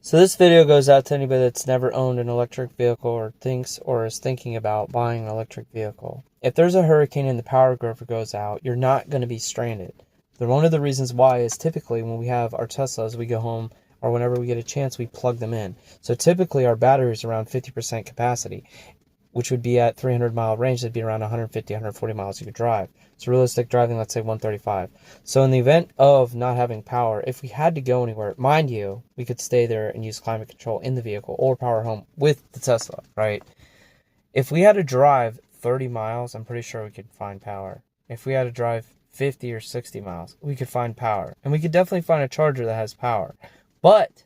So this video goes out to anybody that's never owned an electric vehicle or thinks or is thinking about buying an electric vehicle. If there's a hurricane and the power grid goes out, you're not going to be stranded. One of the reasons why is typically when we have our Teslas, we go home or whenever we get a chance, we plug them in. So typically our battery is around 50% capacity, which would be at 300-mile range. That'd be around 150, 140 miles you could drive. So realistic driving, let's say 135. So in the event of not having power, if we had to go anywhere, mind you, we could stay there and use climate control in the vehicle or power home with the Tesla, right? If we had to drive 30 miles, I'm pretty sure we could find power. If we had to drive 50 or 60 miles, we could find power. And we could definitely find a charger that has power. But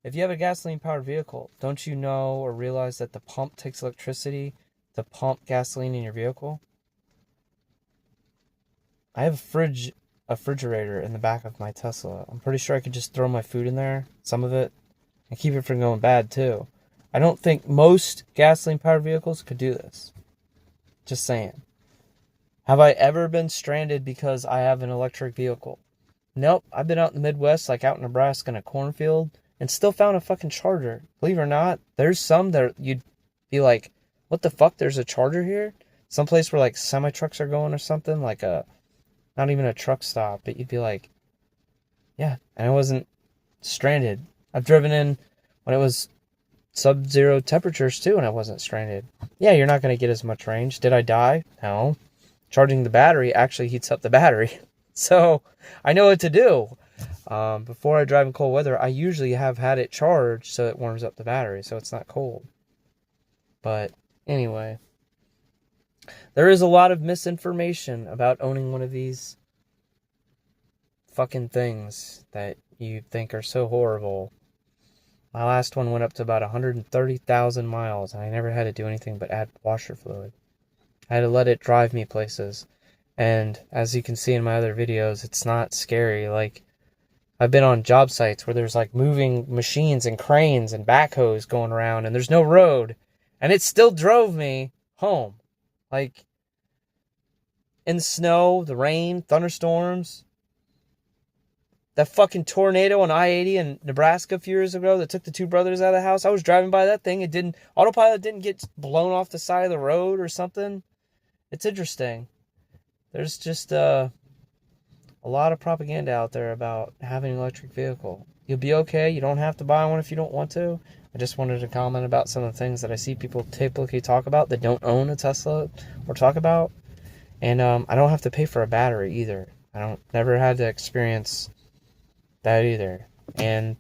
if you have a gasoline-powered vehicle, don't you know or realize that the pump takes electricity to pump gasoline in your vehicle? I have a refrigerator in the back of my Tesla. I'm pretty sure I could just throw my food in there, some of it, and keep it from going bad too. I don't think most gasoline-powered vehicles could do this. Just saying. Have I ever been stranded because I have an electric vehicle? Nope. I've been out in the Midwest, like out in Nebraska in a cornfield, and still found a fucking charger. Believe it or not, there's some that you'd be like, what the fuck, there's a charger here? Someplace where like semi-trucks are going or something, like not even a truck stop, but you'd be like, yeah, and I wasn't stranded. I've driven in when it was sub-zero temperatures too, and I wasn't stranded. Yeah, you're not going to get as much range. Did I die? No. Charging the battery actually heats up the battery. So I know what to do. Before I drive in cold weather, I usually have had it charged so it warms up the battery so it's not cold. But anyway, there is a lot of misinformation about owning one of these fucking things that you think are so horrible. My last one went up to about 130,000 miles, and I never had to do anything but add washer fluid. I had to let it drive me places. And as you can see in my other videos, it's not scary. Like, I've been on job sites where there's like moving machines and cranes and backhoes going around, and there's no road, and it still drove me home. Like, in the snow, the rain, thunderstorms, that fucking tornado on I-80 in Nebraska a few years ago that took the two brothers out of the house. I was driving by that thing. Autopilot didn't get blown off the side of the road or something. It's interesting. There's just a lot of propaganda out there about having an electric vehicle. You'll be okay. You don't have to buy one if you don't want to. I just wanted to comment about some of the things that I see people typically talk about that don't own a Tesla or talk about. And I don't have to pay for a battery either. Never had to experience that either. And